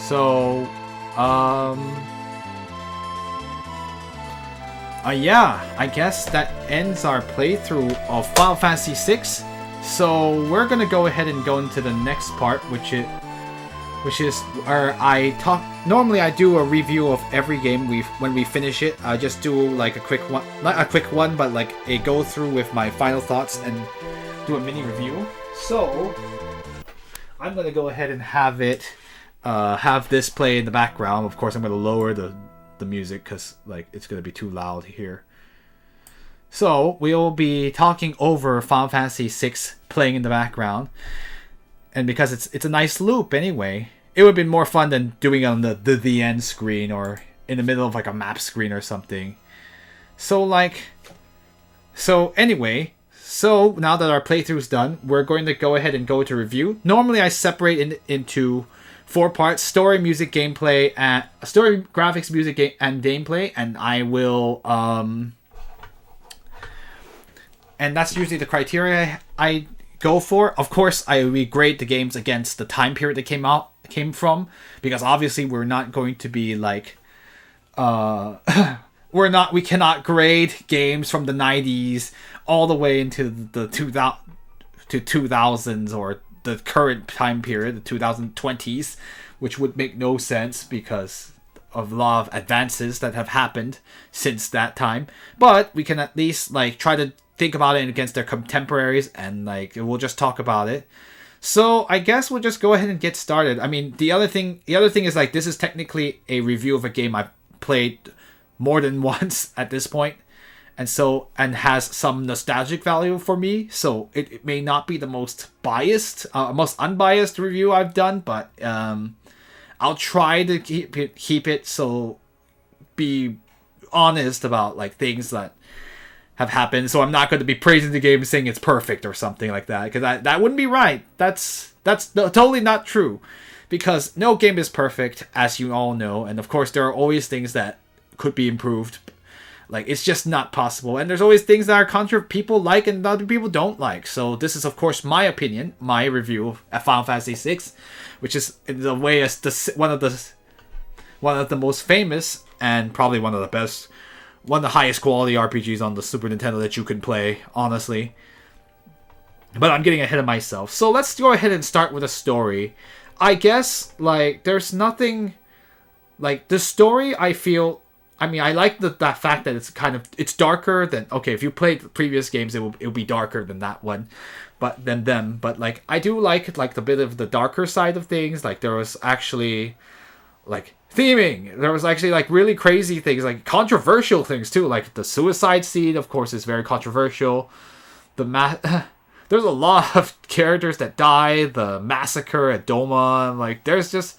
So, yeah, I guess that ends our playthrough of Final Fantasy VI. So we're gonna go ahead and go into the next part, which is where I talk. Normally, I do a review of every game when we finish it. I just do like a quick one, not a quick one, but like a go through with my final thoughts and do a mini review. So I'm gonna go ahead and have this play in the background. Of course, I'm gonna lower the music because like it's gonna be too loud here. So we'll be talking over Final Fantasy VI playing in the background, and because it's a nice loop anyway, it would have been more fun than doing it on the end screen or in the middle of like a map screen or something. So anyway, now that our playthrough's done, we're going to go ahead and go to review. Normally I separate into 4 parts: story, music, gameplay, and story, graphics, music, and gameplay, and I will and that's usually the criteria I go for. Of course, I regrade the games against the time period they came from, because obviously we're not going to be like we cannot grade games from the 90s all the way into the 2000s or the current time period, the 2020s, which would make no sense because of a lot of advances that have happened since that time. But we can at least like try to think about it against their contemporaries, and like we'll just talk about it. So I guess we'll just go ahead and get started. I mean, the other thing is like this is technically a review of a game I've played more than once at this point, and has some nostalgic value for me. So it may not be the most most unbiased review I've done, but I'll try to keep it so be honest about like things that have happened. So I'm not going to be praising the game saying it's perfect or something like that, because that wouldn't be right. That's totally not true, because no game is perfect, as you all know, and of course there are always things that could be improved. Like, it's just not possible, and there's always things that are people like and other people don't like. So this is of course my opinion, my review of Final Fantasy VI, which is in a way one of the most famous and probably one of the highest quality RPGs on the Super Nintendo that you can play, honestly. But I'm getting ahead of myself. So let's go ahead and start with a story. I guess, like, there's nothing... Like, the story, I feel... I mean, I like that fact that it's darker than... Okay, if you played the previous games, it will be darker than that one. But, like, I do like the bit of the darker side of things. Like, there was actually... like, theming. There was actually like really crazy things, like controversial things too, like the suicide scene, of course, is very controversial. There's a lot of characters that die. The massacre at Doma, like there's just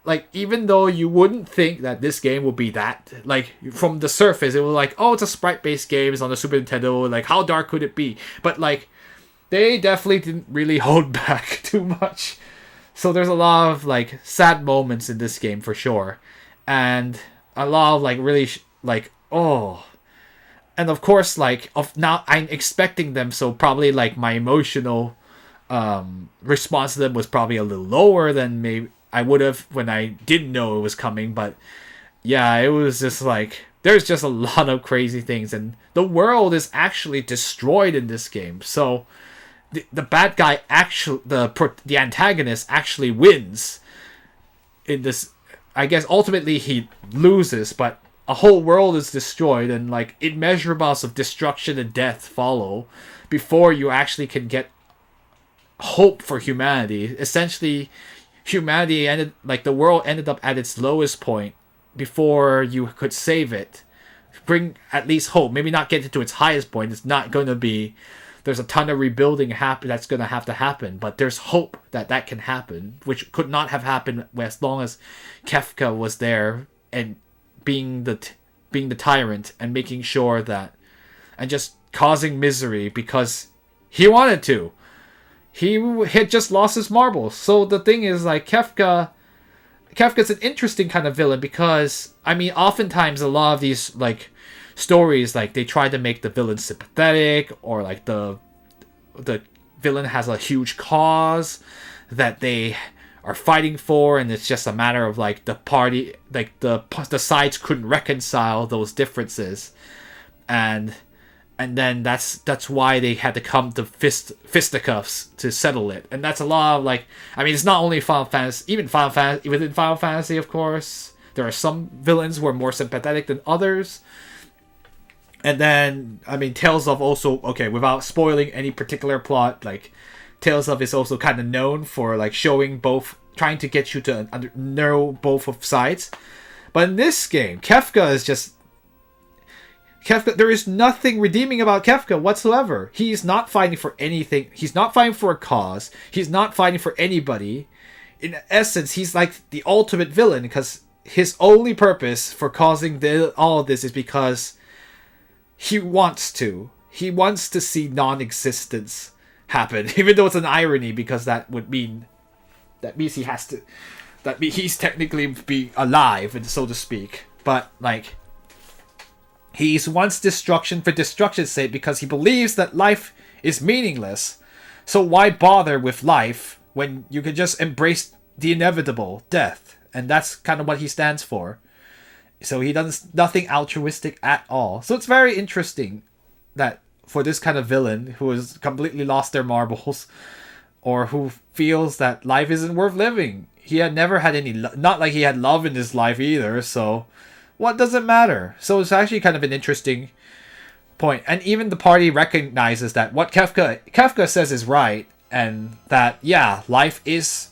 like, even though you wouldn't think that this game would be that, like from the surface it was like, oh, it's a sprite based game, it's on the Super Nintendo, like how dark could it be? But like they definitely didn't really hold back too much. So there's a lot of like sad moments in this game for sure, and a lot of like really and of course like now I'm expecting them, so probably like my emotional response to them was probably a little lower than maybe I would have when I didn't know it was coming. But yeah, it was just like there's just a lot of crazy things, and the world is actually destroyed in this game. So the bad guy actually, the antagonist actually wins in this. I guess ultimately he loses, but a whole world is destroyed, and like immeasurables of destruction and death follow before you actually can get hope for humanity. Essentially, humanity ended, like the world ended up at its lowest point before you could save it. Bring at least hope. Maybe not get it to its highest point. It's not going to be... There's a ton of rebuilding that's going to have to happen, but there's hope that can happen, which could not have happened as long as Kefka was there and being the tyrant and making sure that, and just causing misery because he wanted to. He had just lost his marbles. So the thing is, like, Kefka's an interesting kind of villain because, I mean, oftentimes a lot of these, like, stories, like, they try to make the villain sympathetic, or like the villain has a huge cause that they are fighting for, and it's just a matter of like the party, like the sides couldn't reconcile those differences, and then that's why they had to come to fisticuffs to settle it. And that's a lot of like, I mean, it's not only Final Fantasy, even within Final Fantasy, of course, there are some villains who are more sympathetic than others. And then, I mean, Tales of also, okay, without spoiling any particular plot, like Tales of is also kind of known for like showing both, trying to get you to know both of sides. But in this game, Kefka is just Kefka. There is nothing redeeming about Kefka whatsoever. He's not fighting for anything. He's not fighting for a cause. He's not fighting for anybody. In essence, he's like the ultimate villain, because his only purpose for causing all of this is because he wants to. He wants to see non-existence happen, even though it's an irony, because that means he has to. That means he's technically be alive, and so to speak. But like, he wants destruction for destruction's sake because he believes that life is meaningless. So why bother with life when you can just embrace the inevitable, death? And that's kind of what he stands for. So he does nothing altruistic at all. So it's very interesting that for this kind of villain who has completely lost their marbles, or who feels that life isn't worth living. He had never had any, not like he had love in his life either, so what does it matter? So it's actually kind of an interesting point. And even the party recognizes that what Kefka says is right, and that, yeah, life is,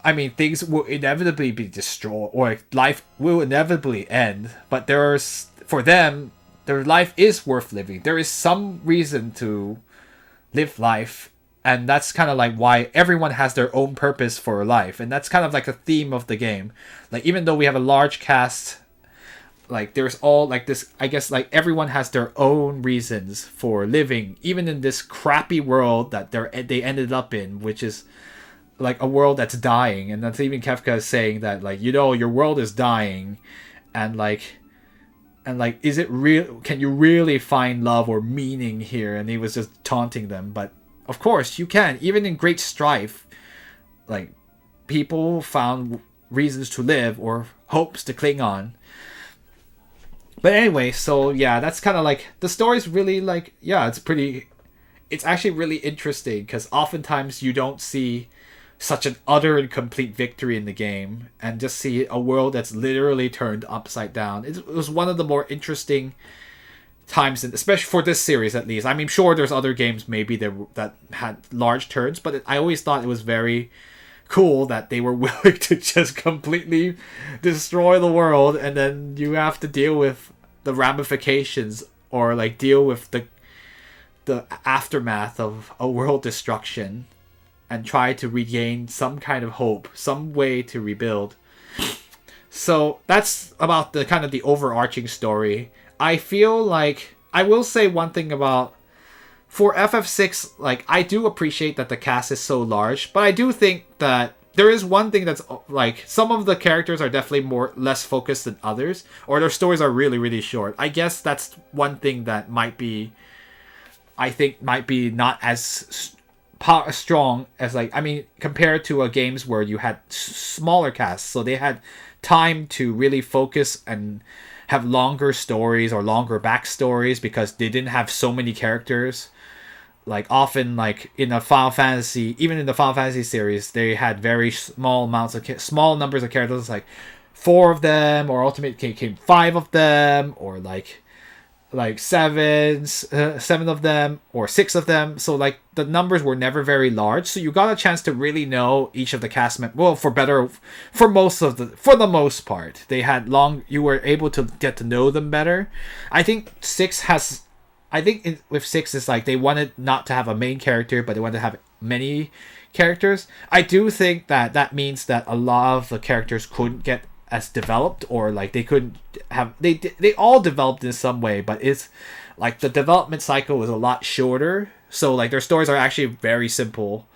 I mean, things will inevitably be destroyed, or life will inevitably end, but for them, their life is worth living. There is some reason to live life, and that's kind of like why everyone has their own purpose for life, and that's kind of like the theme of the game. Like, even though we have a large cast, like, there's all like this, I guess, like, everyone has their own reasons for living, even in this crappy world that they ended up in, which is like a world that's dying. And that's even Kefka is saying that, like, you know, your world is dying, and like, is it real? Can you really find love or meaning here? And he was just taunting them. But of course you can. Even in Great Strife, like, people found reasons to live or hopes to cling on. But anyway, so yeah, that's kind of like, the story's really like, yeah, it's actually really interesting, because oftentimes you don't see such an utter and complete victory in the game, and just see a world that's literally turned upside down. It was one of the more interesting times, especially for this series at least. I mean, sure, there's other games maybe that had large turns, but I always thought it was very cool that they were willing to just completely destroy the world, and then you have to deal with the ramifications, or like deal with the aftermath of a world destruction, and try to regain some kind of hope, some way to rebuild. So that's about the kind of the overarching story. I feel like, I will say one thing about, for FF6, like, I do appreciate that the cast is so large, but I do think that there is one thing that's, like, some of the characters are definitely less focused than others, or their stories are really, really short. I guess that's one thing that might be not as strong as, like, I mean, compared to games where you had smaller casts, so they had time to really focus and have longer stories or longer backstories, because they didn't have so many characters. Like, often, like, in a Final Fantasy, even in the Final Fantasy series, they had very small numbers of characters, like 4 of them, or ultimately came 5 of them, or like 7 of them, or 6 of them. So like, the numbers were never very large, so you got a chance to really know each of the cast members. Well, for the most part, they had you were able to get to know them better. I think with 6 is like, they wanted not to have a main character, but they wanted to have many characters. I do think that means that a lot of the characters couldn't get as developed, or like they couldn't have, they all developed in some way, but it's like the development cycle was a lot shorter, so like their stories are actually very simple,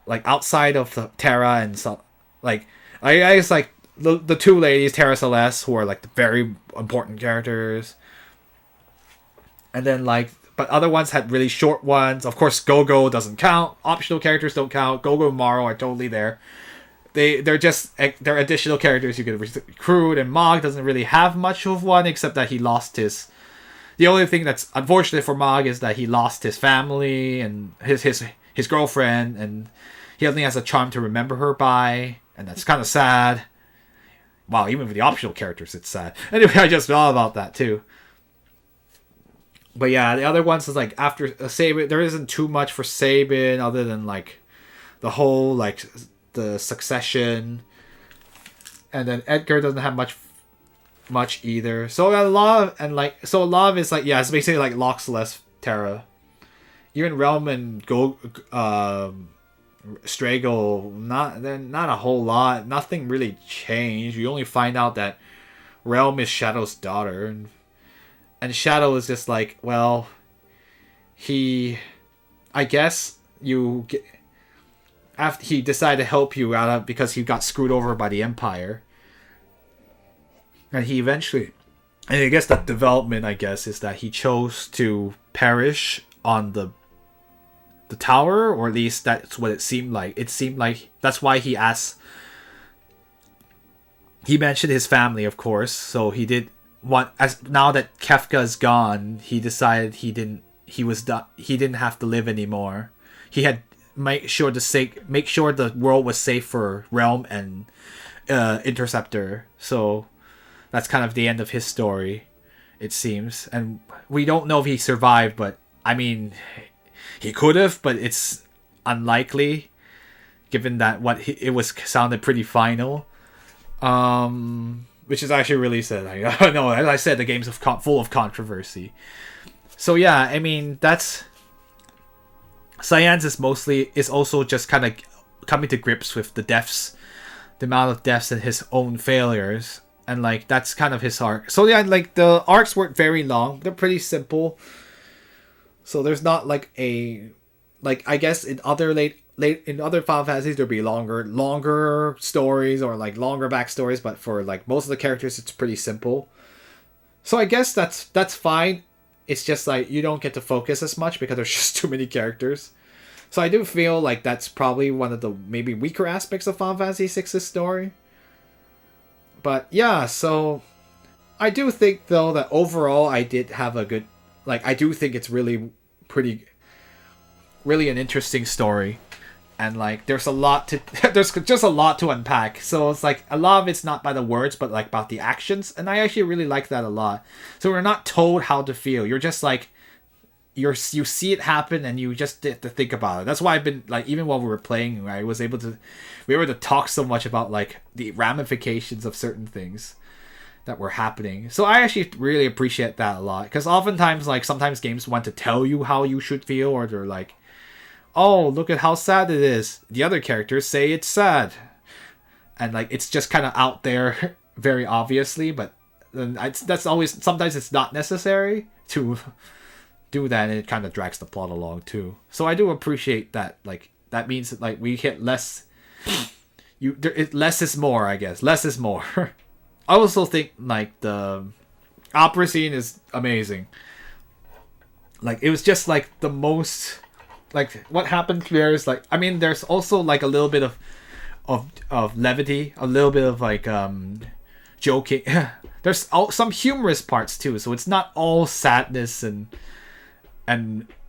like outside of the Terra and so, like, I guess, like the 2 ladies, Terra Celeste, who are like the very important characters, and then like, but other ones had really short ones. Of course, Gogo doesn't count, optional characters don't count. Gogo and Maro are totally there. they're additional characters you can recruit, and Mog doesn't really have much of one except that he lost his. The only thing that's unfortunate for Mog is that he lost his family and his girlfriend, and he only has a charm to remember her by, and that's kind of sad. Wow, even for the optional characters, it's sad. Anyway, I just thought about that too. But yeah, the other ones is like after Sabin, there isn't too much for Sabin other than like the whole like the succession, and then Edgar doesn't have much either. So a lot of is like, yeah, it's basically like Locke, Celeste, Terra. Even Realm and Strago, not a whole lot. Nothing really changed. You only find out that Realm is Shadow's daughter, and Shadow is just like, well, I guess after he decided to help you out because he got screwed over by the Empire. And he eventually, and I guess the development, I guess, is that he chose to perish on the tower, or at least that's what it seemed like. It seemed like that's why he asked. He mentioned his family, of course, so he did want. As now that Kefka is gone, he decided he didn't have to live anymore. He had make sure the world was safe for Realm and Interceptor. So that's kind of the end of his story, it seems. And we don't know if he survived, but I mean, he could have, but it's unlikely, given that it was sounded pretty final. Which is actually really sad. I know, as I said, the game's full of controversy. So yeah, I mean, that's Cyan's is also just kind of coming to grips with the amount of deaths and his own failures, and like that's kind of his arc. So yeah, like the arcs weren't very long; they're pretty simple. So there's not like I guess in other in other Final Fantasies there'd be longer stories or like longer backstories, but for like most of the characters it's pretty simple. So I guess that's fine. It's just like you don't get to focus as much because there's just too many characters. So I do feel like that's probably one of the maybe weaker aspects of Final Fantasy VI's story. But yeah, so I do think though that overall I did have a good, like I do think it's really an interesting story. And like there's just a lot to unpack. So it's like a lot of it's not by the words but like about the actions, and I actually really like that a lot. So we're not told how to feel. You're just like you see it happen and you just have to think about it. That's why I've been like, even while we were playing, we were able to talk so much about like the ramifications of certain things that were happening. So I actually really appreciate that a lot, because oftentimes like sometimes games want to tell you how you should feel, or they're like, oh, look at how sad it is. The other characters say it's sad. And like it's just kind of out there very obviously, but that's always, sometimes it's not necessary to do that, and it kind of drags the plot along too. So I do appreciate that. Like that means that like we hit less. Less is more, I guess. Less is more. I also think like the opera scene is amazing. Like it was just like the most. Like what happened there is like, I mean, there's also like a little bit of levity, a little bit of like joking. There's some humorous parts too, so it's not all sadness and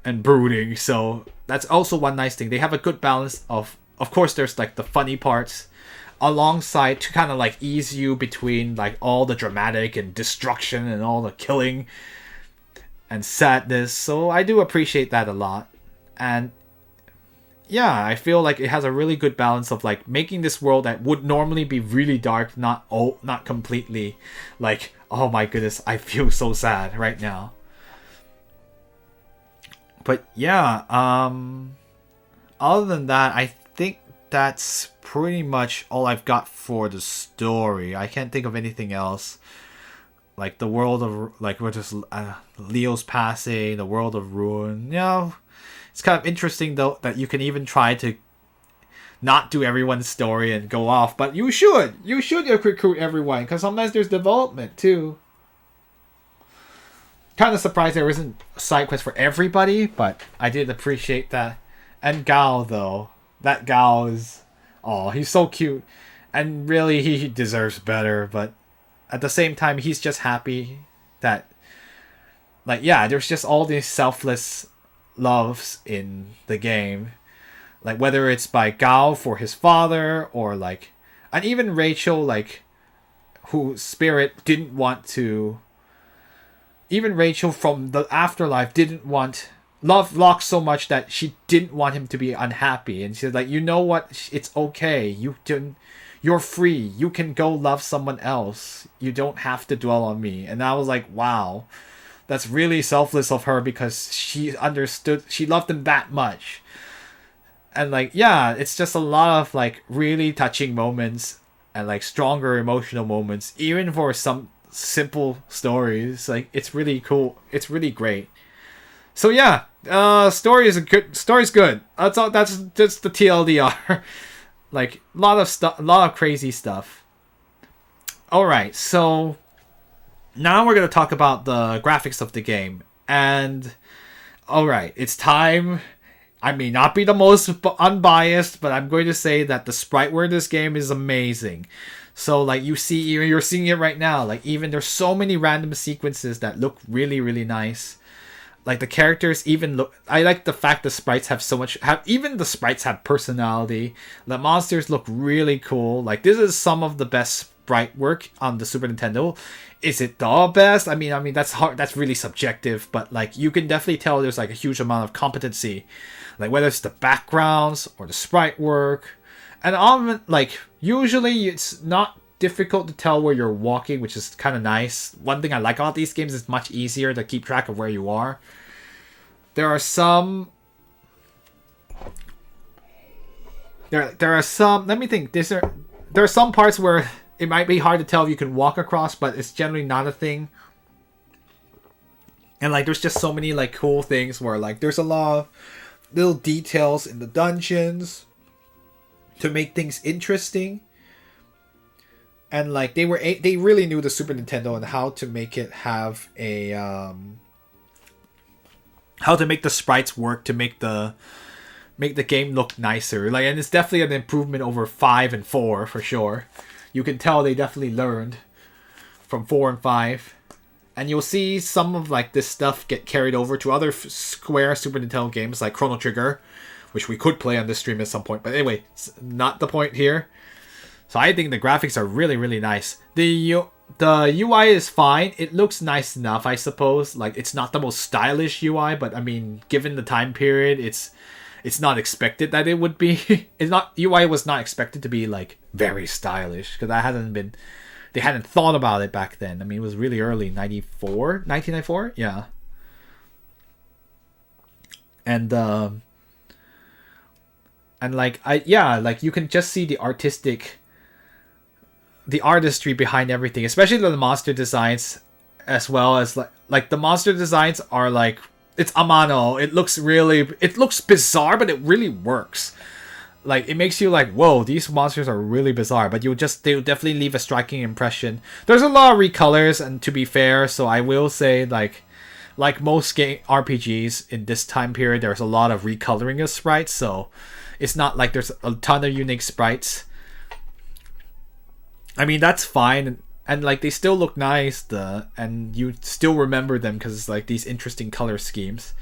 brooding. So that's also one nice thing. They have a good balance of course there's like the funny parts alongside to kind of like ease you between like all the dramatic and destruction and all the killing and sadness. So I do appreciate that a lot. And yeah, I feel like it has a really good balance of like making this world that would normally be really dark, not completely like, oh my goodness, I feel so sad right now. But yeah, other than that, I think that's pretty much all I've got for the story. I can't think of anything else. Like the world of like, we're just Leo's passing, the world of ruin. You know, it's kind of interesting though that you can even try to not do everyone's story and go off, but you should recruit everyone, because sometimes there's development too. Kind of surprised there isn't a side quest for everybody, but I did appreciate that. And Gao though, that Gao is Oh, he's so cute. And really, he deserves better. But at the same time, he's just happy that, like, yeah, there's just all these selfless loves in the game. Like, whether it's by Gao for his father, or, like, and even Rachel, like, who Spirit didn't want to. Even Rachel from the afterlife didn't want. Love Locke so much that she didn't want him to be unhappy. And she's like, you know what? It's okay. You're free. You can go love someone else. You don't have to dwell on me. And I was like, wow. That's really selfless of her, because she understood. She loved him that much. And, like, yeah, it's just a lot of, like, really touching moments. And, like, stronger emotional moments. Even for some simple stories. Like, it's really cool. It's really great. So yeah, story's good. That's all. That's just the TLDR. Like, a lot of crazy stuff. All right, so now we're gonna talk about the graphics of the game. And all right, it's time. I may not be the most unbiased, but I'm going to say that the sprite work in this game is amazing. So, like, you're seeing it right now. Like, even there's so many random sequences that look really, really nice. Like, the characters even look. I like the fact the sprites have so much. Even the sprites have personality. The monsters look really cool. Like, this is some of the best sprite work on the Super Nintendo. Is it the best? I mean that's hard. That's really subjective. But, like, you can definitely tell there's, like, a huge amount of competency. Like, whether it's the backgrounds or the sprite work, and like, usually it's not difficult to tell where you're walking, which is kind of nice. One thing I like about these games is it's much easier to keep track of where you are. There are some. There are some. Let me think. There are some parts where it might be hard to tell if you can walk across, but it's generally not a thing. And, like, there's just so many, like, cool things where, like, there's a lot of little details in the dungeons to make things interesting. And, like, they really knew the Super Nintendo and how to make it have a how to make the sprites work to make the game look nicer. Like, and it's definitely an improvement over 5 and 4 for sure. You can tell they definitely learned from 4 and 5. And you'll see some of, like, this stuff get carried over to other Square Super Nintendo games like Chrono Trigger, which we could play on this stream at some point. But anyway, it's not the point here. So I think the graphics are really, really nice. The UI is fine. It looks nice enough, I suppose. Like, it's not the most stylish UI, but I mean, given the time period, it's not expected that it would be. UI was not expected to be, like, very stylish, because they hadn't thought about it back then. I mean, it was really early, 1994? Yeah. And like, you can just see the artistry behind everything, especially the monster designs, as well as, like the monster designs are, like, it's Amano. It looks bizarre, but it really works. Like, it makes you like, whoa, these monsters are really bizarre, but they'll definitely leave a striking impression. There's a lot of recolors, and to be fair, so I will say, like most game RPGs in this time period, there's a lot of recoloring of sprites, so it's not like there's a ton of unique sprites. I mean, that's fine, and like, they still look nice, and you still remember them because it's like these interesting color schemes.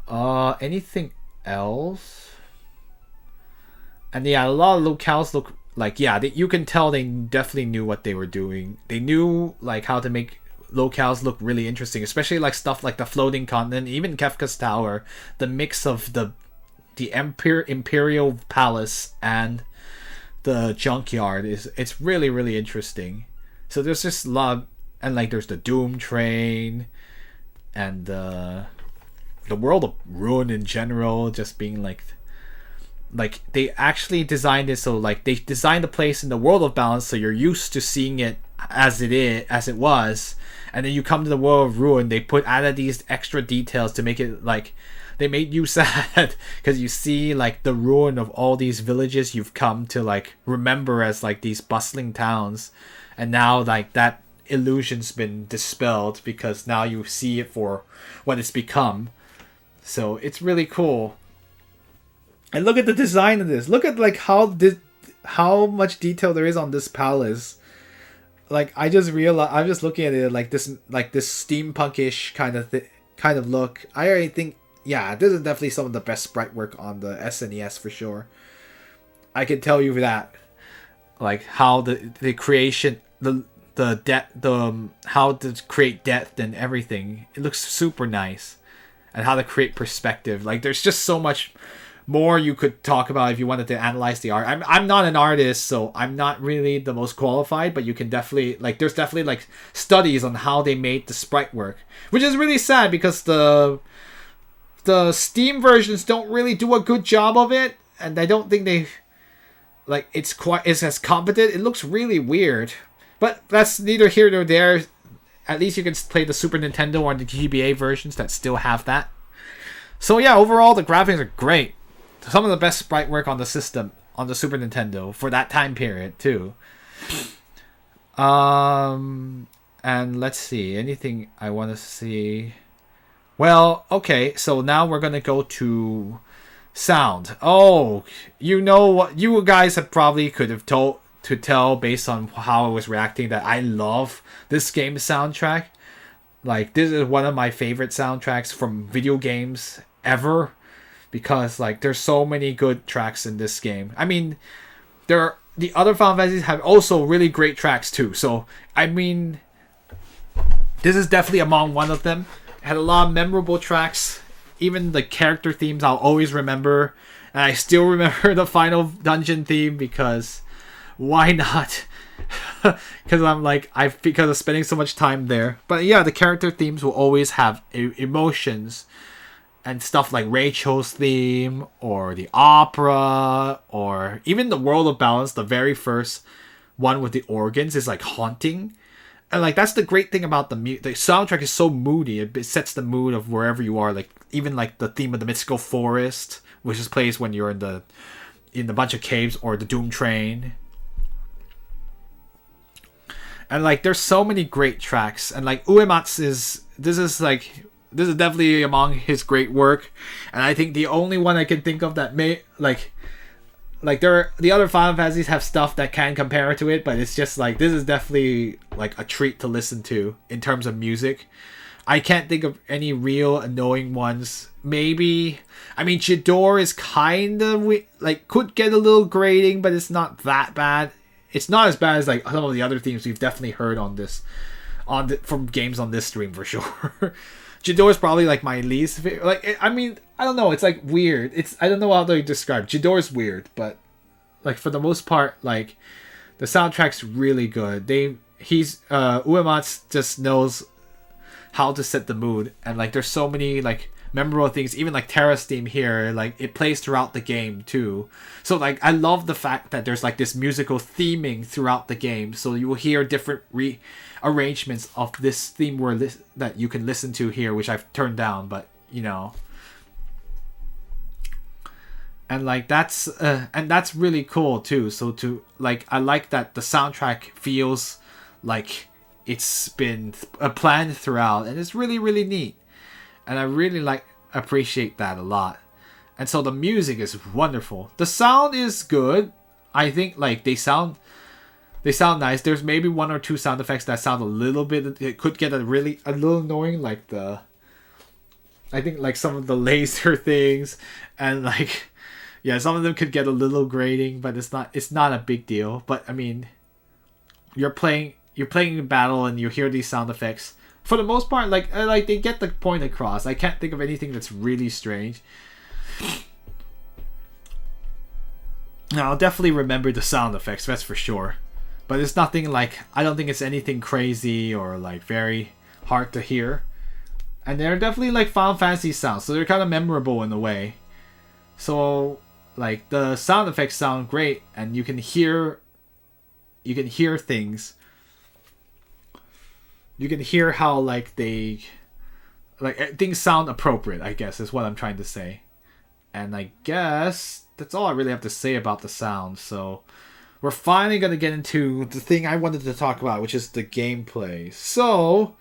Anything else? And yeah, a lot of locales look like, yeah, you can tell they definitely knew what they were doing. They knew, like, how to make locales look really interesting, especially like stuff like the floating continent, even Kefka's Tower. The mix of the Imperial Palace and the junkyard it's really, really interesting. So there's just a lot, and like there's the Doom Train, and the world of Ruin in general, just being like they actually designed it so, like, they designed the place in the world of balance so you're used to seeing it as it was, and then you come to the world of Ruin, they added these extra details to make it like they made you sad because you see, like, the ruin of all these villages you've come to, like, remember as, like, these bustling towns, and now, like, that illusion's been dispelled because now you see it for what it's become. So it's really cool. And look at the design of this. Look at, like, how how much detail there is on this palace. Like I just realized, I'm just looking at it like this steampunkish kind of look. I already think, yeah, this is definitely some of the best sprite work on the SNES for sure. I can tell you that, like how the creation, the depth, how to create depth and everything. It looks super nice, and how to create perspective. Like there's just so much more you could talk about if you wanted to analyze the art. I'm not an artist, so I'm not really the most qualified, but you can definitely, like, there's definitely like studies on how they made the sprite work, which is really sad because the Steam versions don't really do a good job of it, and I don't think they, like, it's as competent. It looks really weird, but that's neither here nor there. At least you can play the Super Nintendo or the GBA versions that still have that. So yeah, overall the graphics are great. Some of the best sprite work on the system, on the Super Nintendo for that time period too. And let's see, anything I want to see. Well, okay, so now we're gonna go to sound. Oh, you know what? You guys have probably could have tell based on how I was reacting that I love this game's soundtrack. Like this is one of my favorite soundtracks from video games ever, because like there's so many good tracks in this game. I mean, the other Final Fantasies have also really great tracks too. So I mean, this is definitely among one of them. It had a lot of memorable tracks. Even the character themes I'll always remember, and I still remember the final dungeon theme because why not? Because because of spending so much time there. But yeah, the character themes will always have emotions and stuff, like Rachel's theme or the opera or even the World of Balance, the very first one with the organs, is like haunting. And like that's the great thing about the soundtrack is so moody. It sets the mood of wherever you are. Like even like the theme of the mystical forest, which is plays when you're in the bunch of caves, or the Doom Train. And like there's so many great tracks, and like Uematsu this is definitely among his great work, and I think the only one I can think of that may the other Final Fantasies have stuff that can compare to it, but it's just like this is definitely like a treat to listen to in terms of music. I can't think of any real annoying ones. Maybe, I mean, Jador is kind of like could get a little grating, but it's not that bad. It's not as bad as like some of the other themes we've definitely heard from games on this stream for sure. Jador is probably like my least favorite. Like, I mean, I don't know. It's like weird. I don't know how to describe. Jador is weird, but like for the most part, like the soundtrack's really good. Uematsu just knows how to set the mood, and like there's so many like memorable things. Even like Terra's theme here, like it plays throughout the game too. So like I love the fact that there's like this musical theming throughout the game. So you will hear different arrangements of this theme that you can listen to here, which I've turned down, but you know. And like that's really cool too. So I like that the soundtrack feels like it's been planned throughout, and it's really, really neat. And I really appreciate that a lot. And so the music is wonderful. The sound is good. I think like they sound nice. There's maybe one or two sound effects that sound a little bit, it could get a little annoying, like I think like some of the laser things, and like yeah, some of them could get a little grating, but it's not a big deal. But I mean, you're playing in battle and you hear these sound effects. For the most part, like they get the point across. I can't think of anything that's really strange. Now, I'll definitely remember the sound effects, that's for sure. But it's nothing like, I don't think it's anything crazy or like very hard to hear. And they're definitely like Final Fantasy sounds, so they're kind of memorable in a way. So like the sound effects sound great, and you can hear things. You can hear how like things sound appropriate, I guess is what I'm trying to say. And I guess that's all I really have to say about the sound. So we're finally going to get into the thing I wanted to talk about, which is the gameplay. So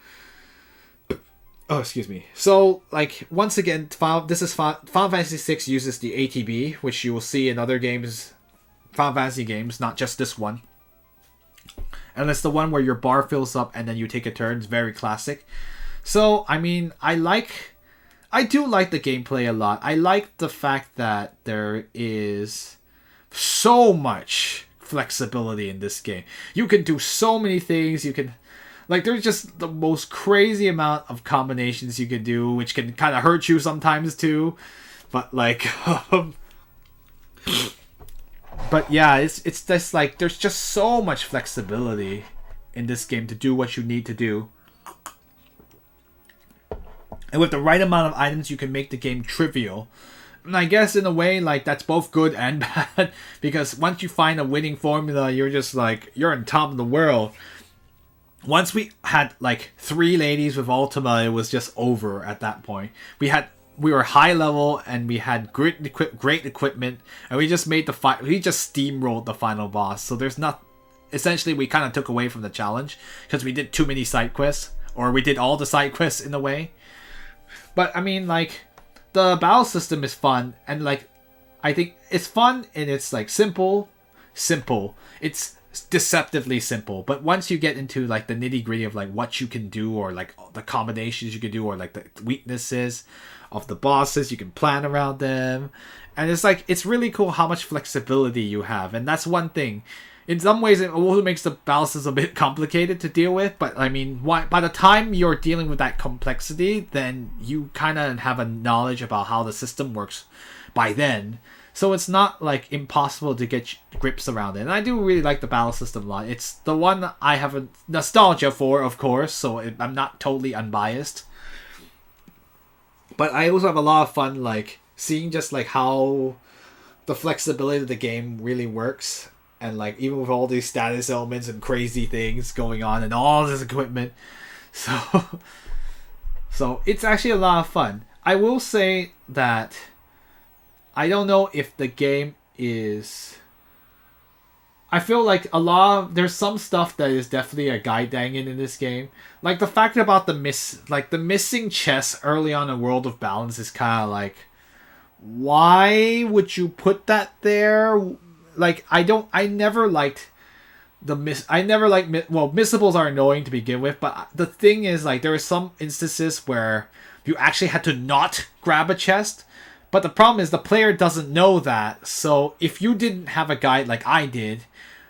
excuse me. So like once again, Final Fantasy VI uses the ATB, which you will see in other games Final Fantasy games, not just this one. And it's the one where your bar fills up and then you take a turn. It's very classic. So, I mean, I do like the gameplay a lot. I like the fact that there is so much flexibility in this game. You can do so many things. You can, like, there's just the most crazy amount of combinations you can do, which can kind of hurt you sometimes too. But like, but yeah, it's just like there's just so much flexibility in this game to do what you need to do. And with the right amount of items, you can make the game trivial. And I guess in a way, like, that's both good and bad. Because once you find a winning formula, you're just like, you're on top of the world. Once we had, like, 3 ladies with Ultima, it was just over at that point. We were high level, and we had great equipment. And we just made we just steamrolled the final boss. So there's not... Essentially, we kind of took away from the challenge. Because we did too many side quests. Or we did all the side quests in a way. But, I mean, like, the battle system is fun, and, like, I think it's fun, and it's, like, simple. It's deceptively simple, but once you get into, like, the nitty-gritty of, like, what you can do, or, like, the combinations you can do, or, like, the weaknesses of the bosses, you can plan around them, and it's, like, it's really cool how much flexibility you have, and that's one thing. In some ways, it also makes the balances a bit complicated to deal with, but I mean, by the time you're dealing with that complexity, then you kind of have a knowledge about how the system works by then. So it's not, like, impossible to get grips around it. And I do really like the battle system a lot. It's the one I have a nostalgia for, of course, so I'm not totally unbiased. But I also have a lot of fun, like, seeing just, like, how the flexibility of the game really works. And, like, even with all these status elements and crazy things going on and all this equipment. So it's actually a lot of fun. I will say that I don't know if the game is... I feel like there's some stuff that is definitely a guide dangin in this game. Like, the fact about the missing chest early on in World of Balance is kind of like... Why would you put that there? Like, I never liked missables are annoying to begin with, but the thing is, like, there are some instances where you actually had to not grab a chest, but the problem is the player doesn't know that, so if you didn't have a guide like I did,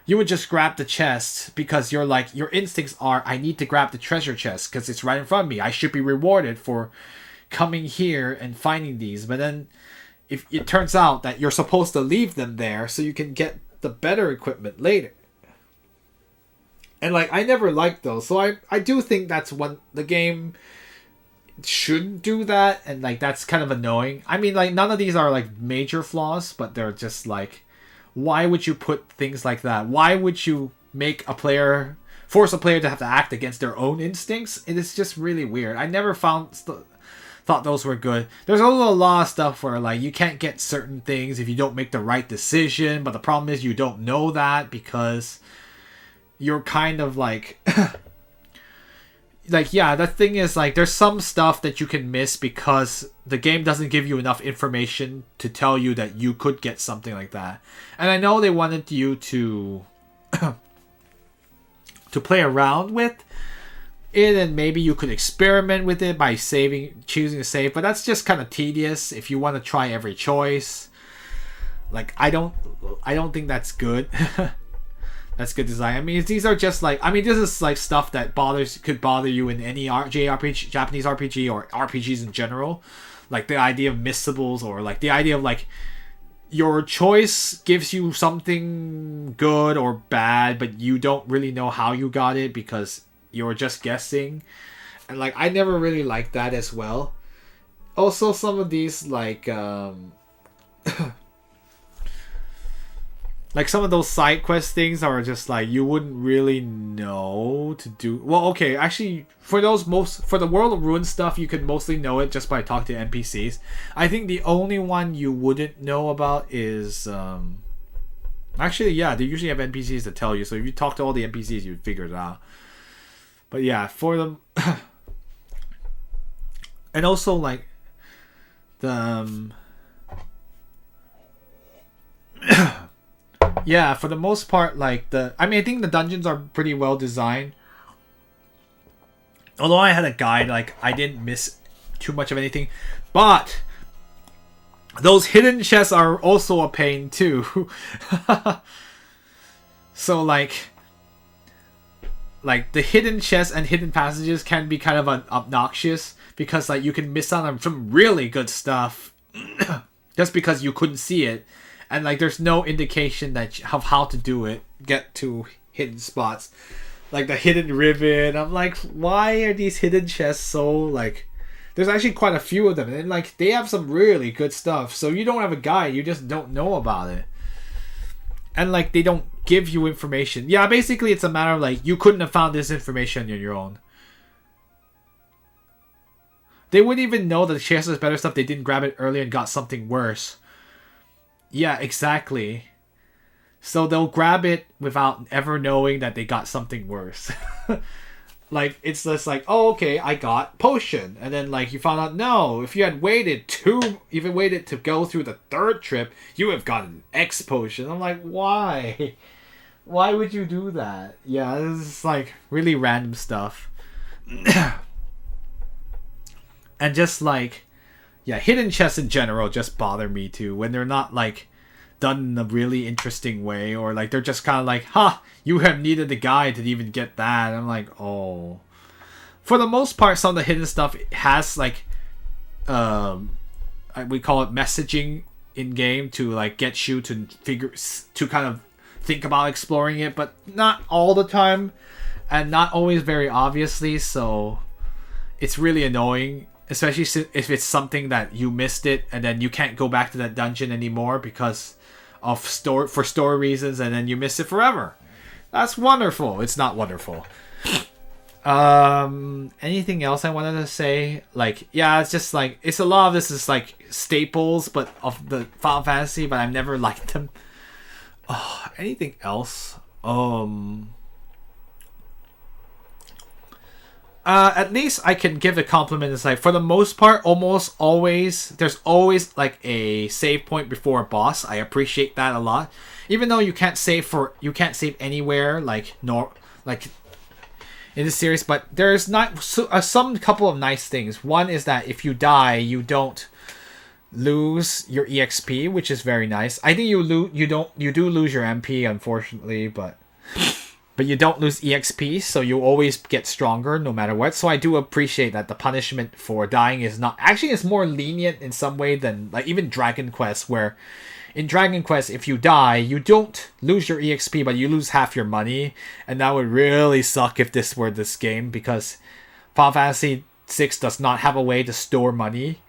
you would just grab the chest because you're like, your instincts are, I need to grab the treasure chest because it's right in front of me, I should be rewarded for coming here and finding these, but then if it turns out that you're supposed to leave them there so you can get the better equipment later. And, like, I never liked those. So I do think that's when the game shouldn't do that. And, like, that's kind of annoying. I mean, like, none of these are, like, major flaws. But they're just, like, why would you put things like that? Why would you force a player to have to act against their own instincts? It is just really weird. I never thought those were good. There's also a lot of stuff where, like, you can't get certain things if you don't make the right decision, but the problem is you don't know that because you're kind of like like, yeah, the thing is, like, there's some stuff that you can miss because the game doesn't give you enough information to tell you that you could get something like that. And I know they wanted you to to play around with it, and maybe you could experiment with it by choosing to save, but that's just kind of tedious if you want to try every choice. Like, I don't think that's good. That's good design. I mean, these are just like, I mean, this is like stuff that could bother you in any JRPG, Japanese RPG, or RPGs in general. Like the idea of missables, or like the idea of, like, your choice gives you something good or bad, but you don't really know how you got it because you're just guessing. And, like, I never really liked that as well. Also, some of these, like, like, some of those side quest things are just like, you wouldn't really know to do. Well, okay, actually, for the World of Ruin stuff, you could mostly know it just by talking to NPCs. I think the only one you wouldn't know about is, actually, yeah, they usually have NPCs to tell you, so if you talk to all the NPCs, you'd figure it out. But yeah, for them, and also, like, the Yeah, for the most part, like I think the dungeons are pretty well designed. Although I had a guide, like I didn't miss too much of anything, but those hidden chests are also a pain too. So like the hidden chests and hidden passages can be kind of obnoxious because like you can miss out on some really good stuff just because you couldn't see it, and like there's no indication of how to do it, get to hidden spots. Like the hidden ribbon, I'm like, why are these hidden chests so like? There's actually quite a few of them, and like they have some really good stuff. So you don't have a guide, you just don't know about it, and like they don't give you information. Yeah, basically it's a matter of like you couldn't have found this information on your own. They wouldn't even know that the chest is better stuff. They didn't grab it earlier and got something worse. Yeah, exactly. So they'll grab it without ever knowing that they got something worse. Like, it's just like, oh, okay, I got potion. And then, like, you found out, no, if you had waited to go through the third trip, you would have gotten X potion. I'm like, why? Why would you do that? Yeah, this is, like, really random stuff. And just, like, yeah, hidden chests in general just bother me, too. When they're not, like, done in a really interesting way, or like they're just kind of like, you have needed a guide to even get that. I'm like, oh. For the most part, some of the hidden stuff has like we call it messaging in game to like get you to kind of think about exploring it, but not all the time and not always very obviously. So it's really annoying, especially if it's something that you missed it and then you can't go back to that dungeon anymore because of story reasons, and then you miss it forever. That's wonderful. It's not wonderful. Anything else I wanted to say? Like, yeah, it's just like it's a lot of this is like staples, but of the Final Fantasy, but I've never liked them. Oh, anything else? At least I can give a compliment. It's like for the most part, almost always there's always like a save point before a boss. I appreciate that a lot, even though you can't save anywhere like in this series. But there's not some couple of nice things. One is that if you die, you don't lose your EXP, which is very nice. I think you do lose your MP, unfortunately, but you don't lose EXP, so you always get stronger no matter what. So I do appreciate that the punishment for dying is not... Actually, it's more lenient in some way than like even Dragon Quest, where in Dragon Quest, if you die, you don't lose your EXP, but you lose half your money. And that would really suck if this were this game, because Final Fantasy VI does not have a way to store money.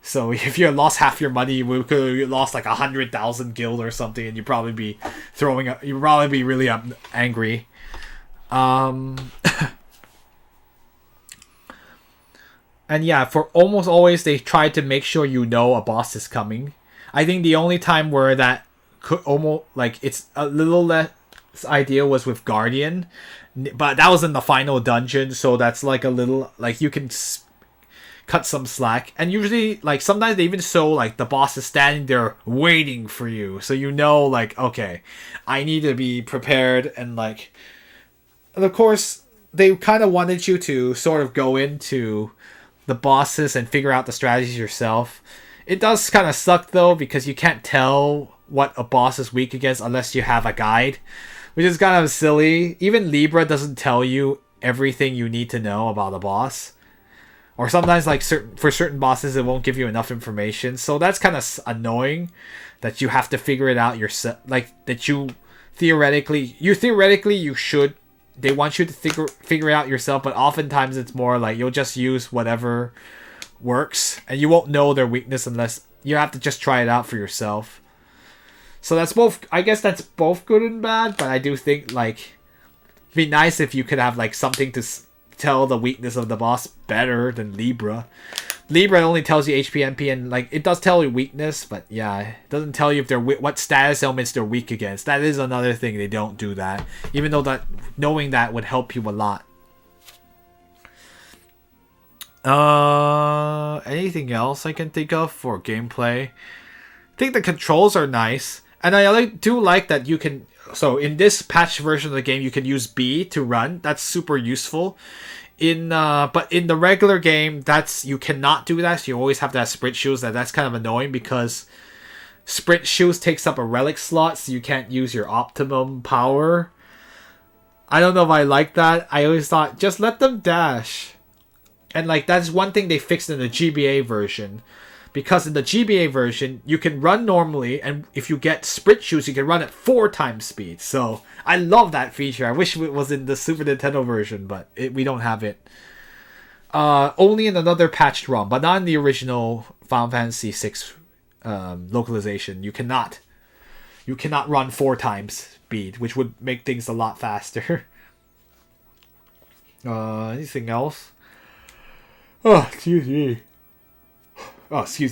So if you lost half your money, you could have lost like 100,000 gil or something, and you'd probably be really angry. And yeah, for almost always they try to make sure you know a boss is coming. I think the only time where that could almost like it's a little less ideal was with Guardian, but that was in the final dungeon, so that's like a little like you can cut some slack. And usually like sometimes they even show like the boss is standing there waiting for you, so you know like, okay, I need to be prepared. And like, and of course they kind of wanted you to sort of go into the bosses and figure out the strategies yourself. It does kind of suck though, because you can't tell what a boss is weak against unless you have a guide, which is kind of silly. Even Libra doesn't tell you everything you need to know about a boss. Or sometimes, like for certain bosses, it won't give you enough information. So that's kind of annoying that you have to figure it out yourself. Like that you theoretically you should. They want you to figure it out yourself, but oftentimes it's more like you'll just use whatever works, and you won't know their weakness unless you have to just try it out for yourself. So that's both. I guess that's both good and bad. But I do think like it'd be nice if you could have like something to tell the weakness of the boss better than Libra. Libra only tells you HP, MP, and like it does tell you weakness, but yeah, it doesn't tell you if they're what status elements they're weak against. That is another thing, they don't do that, even though that knowing that would help you a lot. Anything else I can think of for gameplay? I think the controls are nice. And do like that you can. So in this patch version of the game, you can use B to run. That's super useful. But in the regular game, you cannot do that. So you always have to have sprint shoes. That's kind of annoying because sprint shoes takes up a relic slot, so you can't use your optimum power. I don't know if I like that. I always thought just let them dash. And like that's one thing they fixed in the GBA version. Because in the GBA version, you can run normally, and if you get sprint shoes, you can run at 4 times speed. So I love that feature. I wish it was in the Super Nintendo version, but we don't have it. Only in another patched ROM, but not in the original Final Fantasy VI localization. You cannot run 4 times speed, which would make things a lot faster. Anything else? Oh, excuse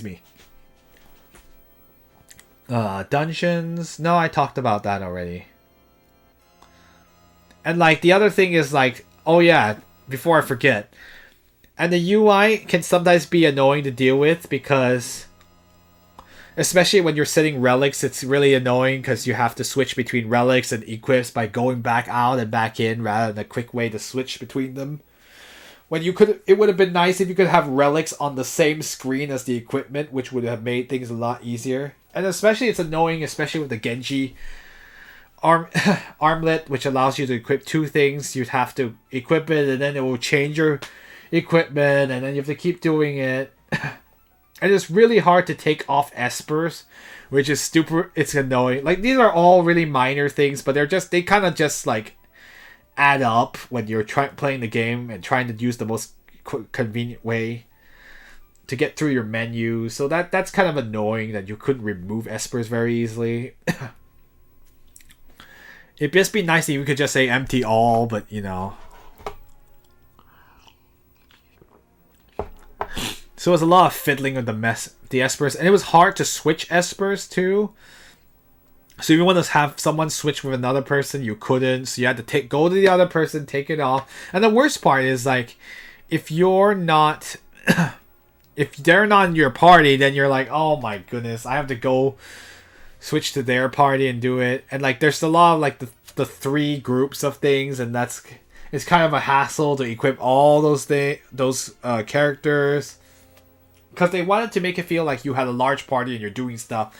me. Dungeons. No, I talked about that already. And like the other thing is like, oh yeah, before I forget. And the UI can sometimes be annoying to deal with because especially when you're setting relics, it's really annoying because you have to switch between relics and equips by going back out and back in rather than a quick way to switch between them. When it would have been nice if you could have relics on the same screen as the equipment, which would have made things a lot easier. And especially it's annoying, especially with the Genji armlet, which allows you to equip 2 things. You'd have to equip it, and then it will change your equipment, and then you have to keep doing it. And it's really hard to take off espers, which is it's annoying. Like these are all really minor things, but they kind of just like add up when you're playing the game and trying to use the most convenient way to get through your menu. So that's kind of annoying that you couldn't remove espers very easily. It'd just be nice if you could just say empty all, but you know. So it was a lot of fiddling with the espers, and it was hard to switch espers too. So if you want to have someone switch with another person, you couldn't. So you had to go to the other person, take it off. And the worst part is like, if they're not in your party, then you're like, oh my goodness, I have to go switch to their party and do it. And like, there's a lot of like the 3 groups of things, and it's kind of a hassle to equip all those characters. Because they wanted to make it feel like you had a large party and you're doing stuff.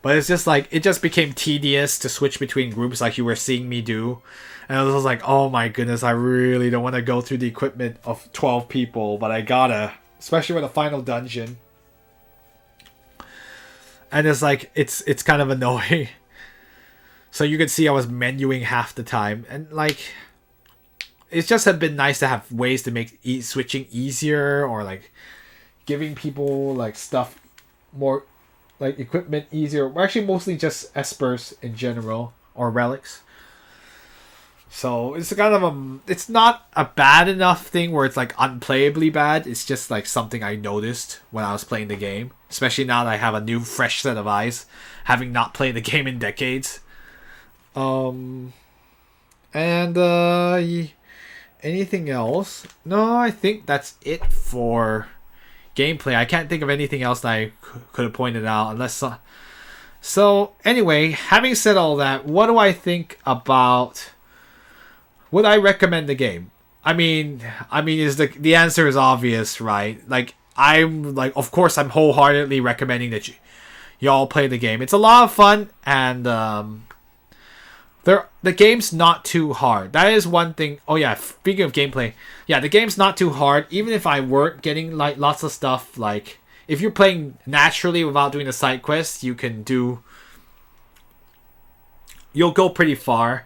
But it's just like, it just became tedious to switch between groups like you were seeing me do. And I was like, oh my goodness, I really don't want to go through the equipment of 12 people, but I gotta. Especially with the final dungeon. And it's like, it's kind of annoying. So you can see I was menuing half the time. And like, it's just have been nice to have ways to make switching easier, or like giving people like stuff more, like equipment easier. We're actually mostly just espers in general, or relics. So it's kind of it's not a bad enough thing where it's like unplayably bad. It's just like something I noticed when I was playing the game, especially now that I have a new fresh set of eyes, having not played the game in decades. Anything else? No, I think that's it for gameplay. I can't think of anything else that I could have pointed out unless. So anyway, having said all that, what do I think about? Would I recommend the game? I mean, is the answer is obvious, right? Like of course, I'm wholeheartedly recommending that y'all play the game. It's a lot of fun, and the game's not too hard. That is one thing. Oh yeah, speaking of gameplay, yeah, the game's not too hard. Even if I weren't getting like lots of stuff, like if you're playing naturally without doing the side quests, you'll go pretty far.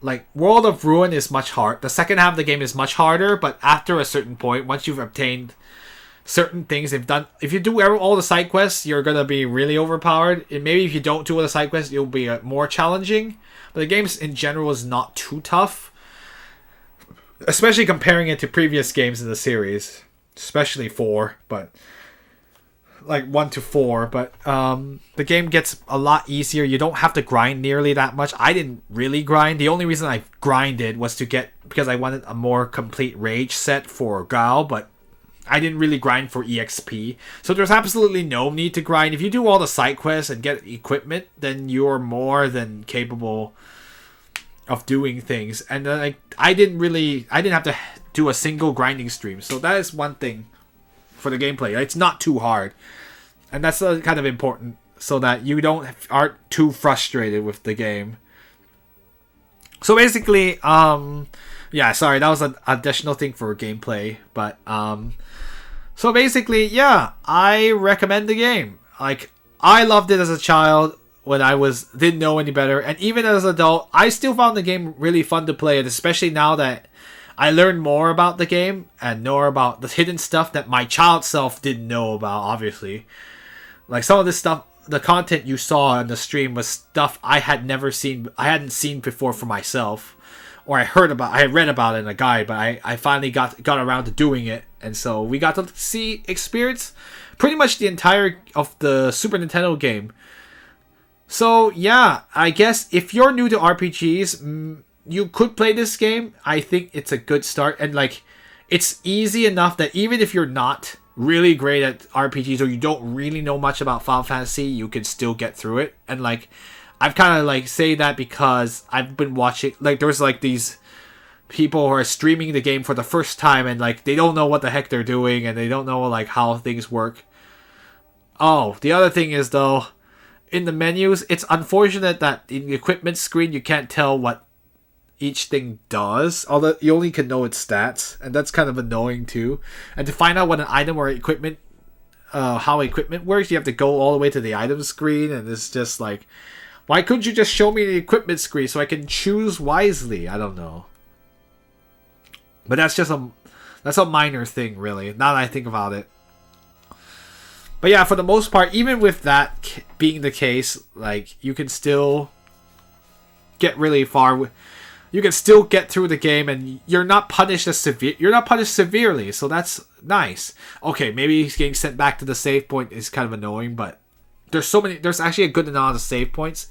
Like, World of Ruin is much hard. The second half of the game is much harder, but after a certain point, once you've obtained certain things, if you do all the side quests, you're gonna be really overpowered. And maybe if you don't do all the side quests, it'll be more challenging. But the game in general is not too tough, especially comparing it to previous games in the series, especially 4, but like 1 to 4, but the game gets a lot easier. You don't have to grind nearly that much. I didn't really grind. The only reason I grinded was because I wanted a more complete rage set for Gao, but I didn't really grind for EXP. So there's absolutely no need to grind. If you do all the side quests and get equipment, then you're more than capable of doing things. And I didn't have to do a single grinding stream. So that is one thing for the gameplay. It's not too hard. And that's kind of important so that you aren't too frustrated with the game. So basically, yeah, sorry, that was an additional thing for gameplay. But, so basically, yeah, I recommend the game. Like, I loved it as a child when I didn't know any better. And even as an adult, I still found the game really fun to play. And especially now that I learned more about the game and know about the hidden stuff that my child self didn't know about, obviously. Like, some of this stuff, the content you saw in the stream was stuff I hadn't seen before for myself, or I had read about it in a guide, but I finally got around to doing it, and so we got to experience pretty much the entire of the Super Nintendo game. So yeah, I guess if you're new to RPGs, you could play this game. I think it's a good start, and like, it's easy enough that even if you're not really great at RPGs or you don't really know much about Final Fantasy, you can still get through it. And like, I've kind of like say that because I've been watching, like, there's like these people who are streaming the game for the first time and like they don't know what the heck they're doing and they don't know like how things work. Oh, the other thing is though, in the menus, it's unfortunate that in the equipment screen you can't tell what each thing does, although you only can know its stats, and that's kind of annoying too. And to find out what an item or equipment, how equipment works, you have to go all the way to the item screen, and it's just like, why couldn't you just show me the equipment screen so I can choose wisely? I don't know. But that's a minor thing, really, now that I think about it. But yeah, for the most part, even with that being the case, like, you can still get really far. You can still get through the game, and you're not punished severely, so that's nice. Okay, maybe getting sent back to the save point is kind of annoying, but there's actually a good amount of save points,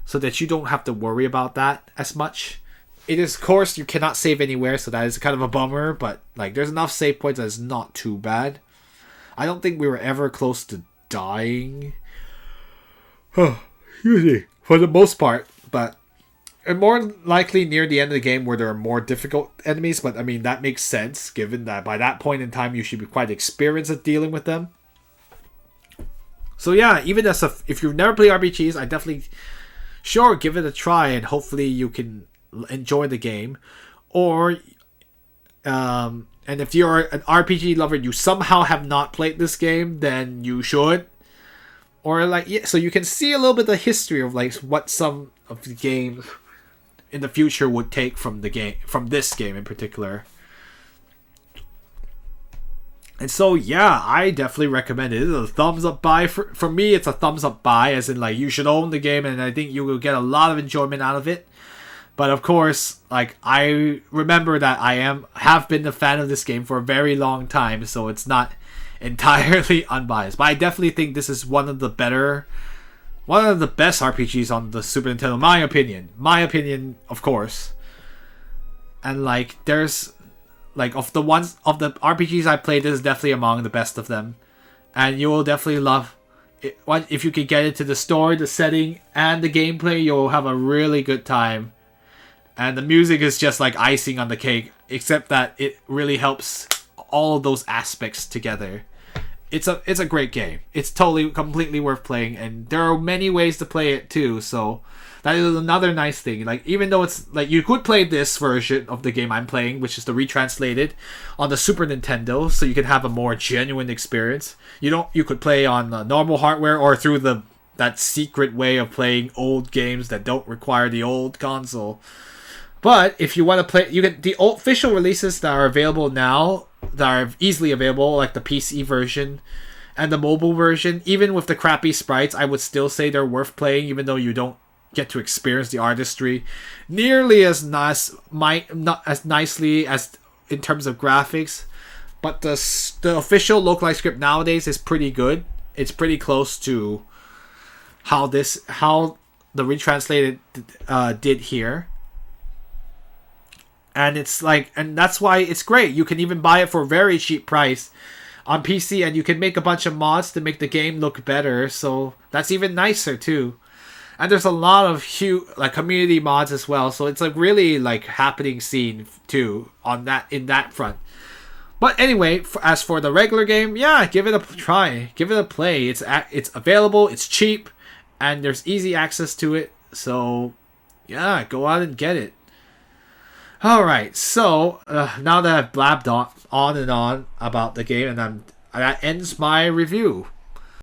so that you don't have to worry about that as much. It is, of course, you cannot save anywhere, so that is kind of a bummer, but like, there's enough save points that it's not too bad. I don't think we were ever close to dying. Excuse me. For the most part, but and more likely near the end of the game where there are more difficult enemies, but I mean, that makes sense given that by that point in time you should be quite experienced at dealing with them. So yeah, even if you've never played RPGs, I definitely give it a try and hopefully you can enjoy the game. Or and if you're an RPG lover and you somehow have not played this game, then you should. Or like, yeah, so you can see a little bit of the history of like what some of the games in the future would take from this game in particular. And so yeah, I definitely recommend it. It's a thumbs up buy. For me, it's a thumbs up buy, as in like, you should own the game and I think you will get a lot of enjoyment out of it. But of course, like, I remember that I have been a fan of this game for a very long time, so it's not entirely unbiased. But I definitely think this is one of the best RPGs on the Super Nintendo, my opinion, of course. And like, there's like, of the RPGs I played, this is definitely among the best of them, and you will definitely love it. If you can get into the story, the setting, and the gameplay, you'll have a really good time. And the music is just like icing on the cake, except that it really helps all of those aspects together. It's a great game. It's completely worth playing, and there are many ways to play it too, so that is another nice thing. Like, even though it's like, you could play this version of the game I'm playing, which is the Retranslated, on the Super Nintendo, so you can have a more genuine experience. You could play on normal hardware or through that secret way of playing old games that don't require the old console. But if you want to play, you get the official releases that are available now, that are easily available, like the PC version and the mobile version. Even with the crappy sprites, I would still say they're worth playing, even though you don't get to experience the artistry nearly as not as nicely as in terms of graphics. But the official localized script nowadays is pretty good. It's pretty close to how the Retranslated did here. And it's like, and that's why it's great. You can even buy it for a very cheap price on PC, and you can make a bunch of mods to make the game look better. So that's even nicer too. And there's a lot of huge like community mods as well. So it's like really like happening scene too on that in that front. But anyway, as for the regular game, yeah, give it a try, give it a play. It's available, it's cheap, and there's easy access to it. So yeah, go out and get it. Alright, so now that I've blabbed on and on about the game, and that ends my review.